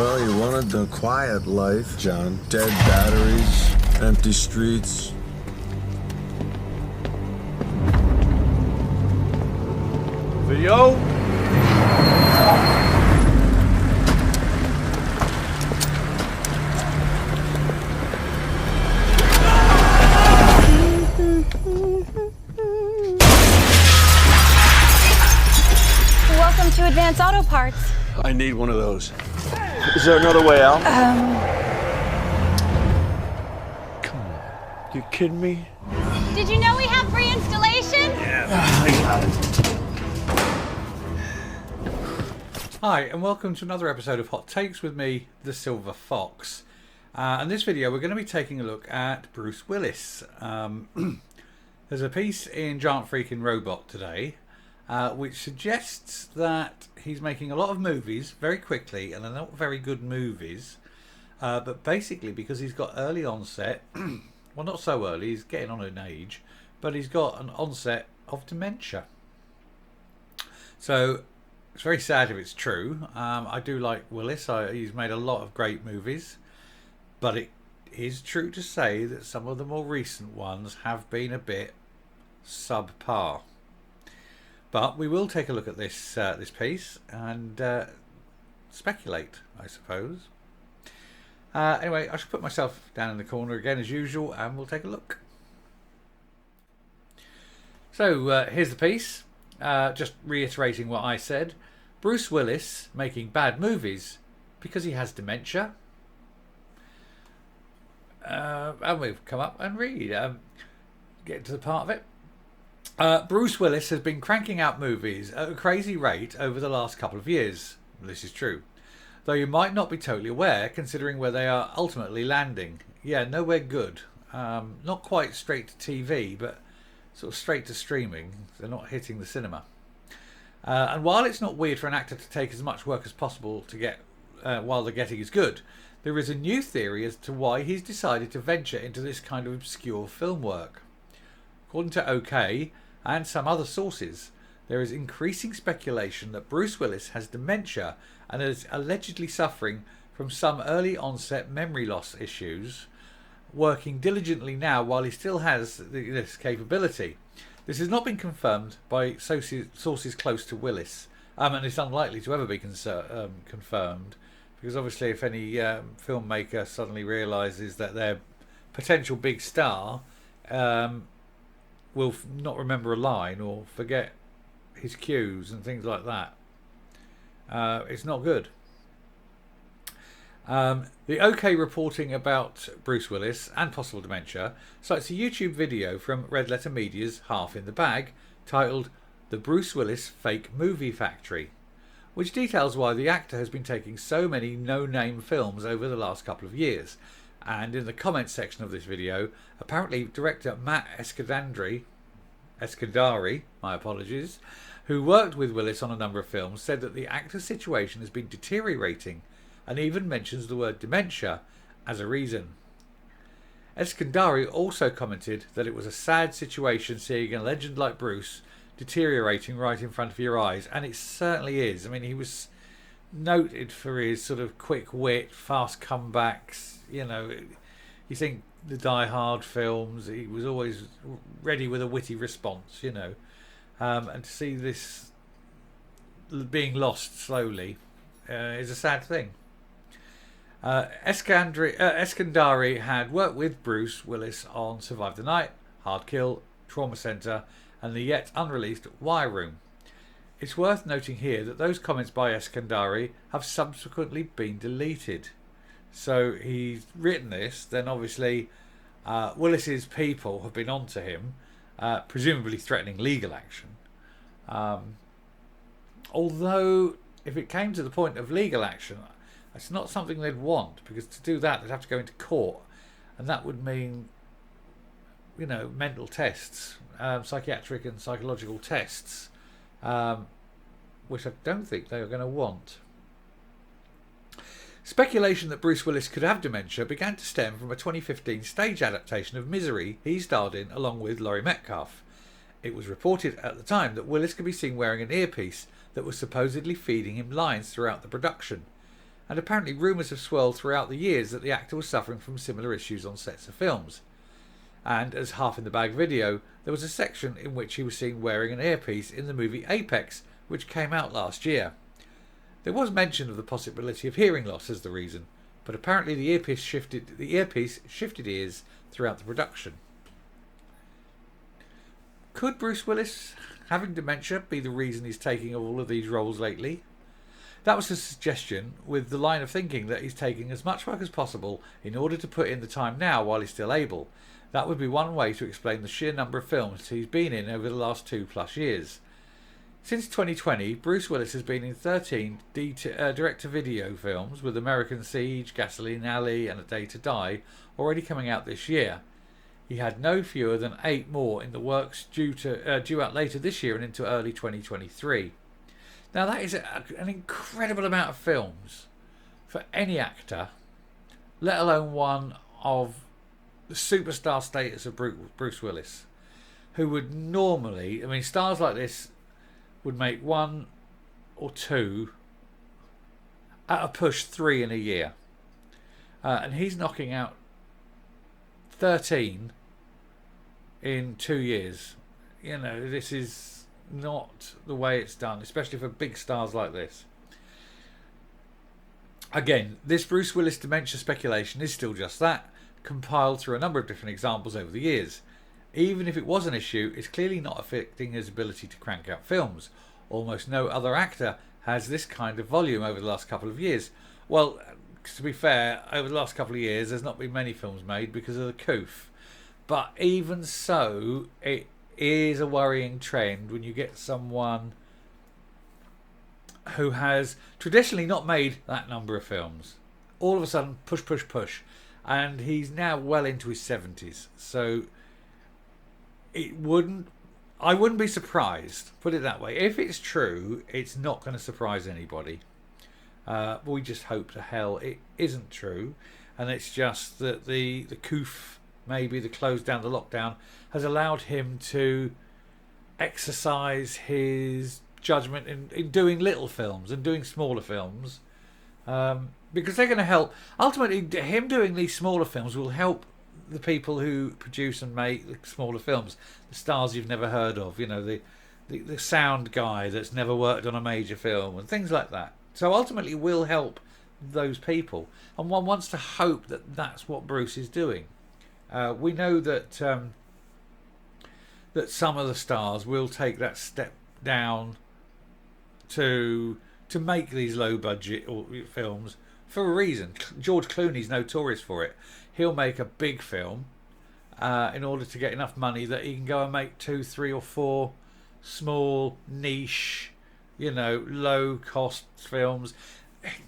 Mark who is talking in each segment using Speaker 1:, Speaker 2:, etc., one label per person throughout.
Speaker 1: Well, you wanted the quiet life, John. Dead batteries, empty streets.
Speaker 2: Video.
Speaker 3: Welcome to Advance Auto Parts.
Speaker 2: I need one of those. Is there another way out? Come on. You kidding me?
Speaker 3: Did you know we have free installation?
Speaker 2: Yeah, I got it.
Speaker 4: Hi, and welcome to another episode of Hot Takes with me, the Silver Fox. In this video, we're going to be taking a look at Bruce Willis. There's a piece in Giant Freaking Robot today, which suggests that he's making a lot of movies very quickly, and they're not very good movies. But basically, because he's got early onset, well, not so early, he's getting on in age, but he's got an onset of dementia. So it's very sad if it's true. I do like Willis. He's made a lot of great movies, but it is true to say that some of the more recent ones have been a bit subpar. But we will take a look at this piece and speculate, I suppose. Anyway, I should put myself down in the corner again as usual, and we'll take a look. So here's the piece. Just reiterating what I said. Bruce Willis making bad movies because he has dementia. And we've come up and read. Get to the part of it. Bruce Willis has been cranking out movies at a crazy rate over the last couple of years. This is true. Though you might not be totally aware, considering where they are ultimately landing. Yeah, nowhere good. Not quite straight to TV, but sort of straight to streaming. They're not hitting the cinema. And while it's not weird for an actor to take as much work as possible to get while the getting is good, there is a new theory as to why he's decided to venture into this kind of obscure film work. According to OK and some other sources, there is increasing speculation that Bruce Willis has dementia and is allegedly suffering from some early onset memory loss issues, working diligently now while he still has this capability. This has not been confirmed by sources close to Willis, and it's unlikely to ever be confirmed, because obviously if any filmmaker suddenly realises that their potential big star will not remember a line or forget his cues and things like that, it's not good. The OK reporting about Bruce Willis and possible dementia cites a YouTube video from Red Letter Media's Half in the Bag titled The Bruce Willis Fake Movie Factory, which details why the actor has been taking so many no-name films over the last couple of years. And in the comments section of this video, apparently director Matt Eskandari, my apologies, who worked with Willis on a number of films, said that the actor's situation has been deteriorating and even mentions the word dementia as a reason. Eskandari also commented that it was a sad situation seeing a legend like Bruce deteriorating right in front of your eyes, and it certainly is. I mean, he was noted for his sort of quick wit, fast comebacks. You know, you think the Die Hard films, he was always ready with a witty response, you know. And to see this being lost slowly is a sad thing. Eskandari had worked with Bruce Willis on Survive the Night, Hard Kill, Trauma Center, and the yet unreleased Wire Room. It's worth noting here that those comments by Eskandari have subsequently been deleted. So he's written this, then obviously Willis's people have been onto him, presumably threatening legal action. Although, if it came to the point of legal action, it's not something they'd want, because to do that they'd have to go into court, and that would mean, you know, mental tests, psychiatric and psychological tests, which I don't think they are going to want. Speculation that Bruce Willis could have dementia began to stem from a 2015 stage adaptation of Misery he starred in along with Laurie Metcalf. It was reported at the time that Willis could be seen wearing an earpiece that was supposedly feeding him lines throughout the production. and apparently rumours have swirled throughout the years that the actor was suffering from similar issues on sets of films. And as Half in the Bag video, there was a section in which he was seen wearing an earpiece in the movie Apex, which came out last year. There was mention of the possibility of hearing loss as the reason, but apparently the earpiece shifted ears throughout the production. Could Bruce Willis having dementia be the reason he's taking all of these roles lately? That was his suggestion, with the line of thinking that he's taking as much work as possible in order to put in the time now while he's still able. That would be one way to explain the sheer number of films he's been in over the last 2+ years. Since 2020, Bruce Willis has been in 13 direct-to-video films, with American Siege, Gasoline Alley and A Day to Die already coming out this year. He had no fewer than 8 more in the works due out later this year and into early 2023. Now that is an incredible amount of films for any actor, let alone one of the superstar status of Bruce Willis, who would normally, I mean, stars like this would make 1 or 2, at a push 3 in a year. And he's knocking out 13 in 2 years. You know, this is not the way it's done, especially for big stars like this. Again, this Bruce Willis dementia speculation is still just that, compiled through a number of different examples over the years. Even if it was an issue, it's clearly not affecting his ability to crank out films. Almost no other actor has this kind of volume over the last couple of years. Well, to be fair, over the last couple of years there's not been many films made because of the coof. But even so, it is a worrying trend when you get someone who has traditionally not made that number of films. All of a sudden, push. And he's now well into his 70s. So I wouldn't be surprised, put it that way. If it's true, it's not going to surprise anybody. We just hope to hell it isn't true. And it's just that the coof, maybe the close down, the lockdown, has allowed him to exercise his judgment in doing little films and doing smaller films. Because they're going to help. Ultimately, him doing these smaller films will help the people who produce and make the smaller films, the stars you've never heard of, you know, the sound guy that's never worked on a major film and things like that. So ultimately, will help those people, and one wants to hope that that's what Bruce is doing. We know that that some of the stars will take that step down to make these low budget films for a reason. George Clooney's notorious for it. He'll make a big film in order to get enough money that he can go and make 2, 3 or 4 small niche, you know, low cost films.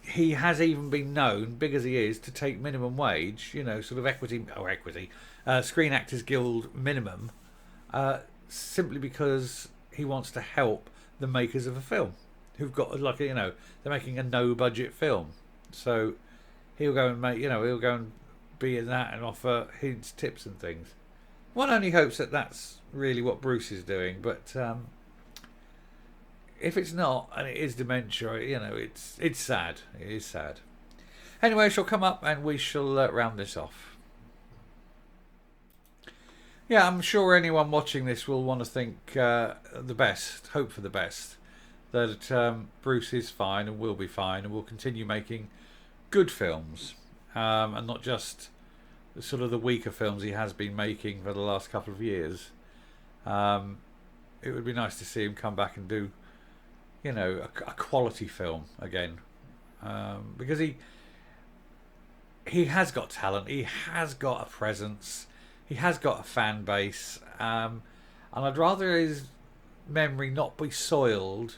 Speaker 4: He has even been known, big as he is, to take minimum wage, you know, sort of Screen Actors Guild minimum, simply because he wants to help the makers of a film who've got, like, you know, they're making a no budget film. So he'll go and make, you know, he'll go and be in that and offer hints, tips and things. One only hopes that that's really what Bruce is doing, but if it's not, and it is dementia, you know, it's sad. It is sad. Anyway, I shall come up and we shall round this off. Yeah, I'm sure anyone watching this will want to think the best, hope for the best, that Bruce is fine and will be fine and will continue making good films, and not just sort of the weaker films he has been making for the last couple of years. It would be nice to see him come back and do, you know, a quality film again, because he has got talent, he has got a presence, he has got a fan base, and I'd rather his memory not be soiled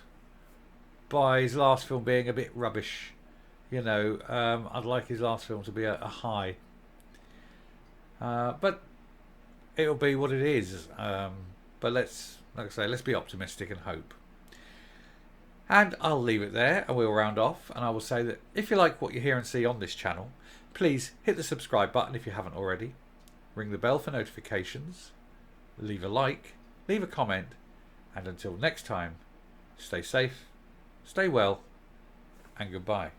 Speaker 4: by his last film being a bit rubbish. You know, I'd like his last film to be a high, but it'll be what it is. But let's be optimistic and hope. And I'll leave it there and we'll round off, and I will say that if you like what you hear and see on this channel, please hit the subscribe button if you haven't already, ring the bell for notifications, leave a like, leave a comment, and until next time, stay safe, stay well, and goodbye.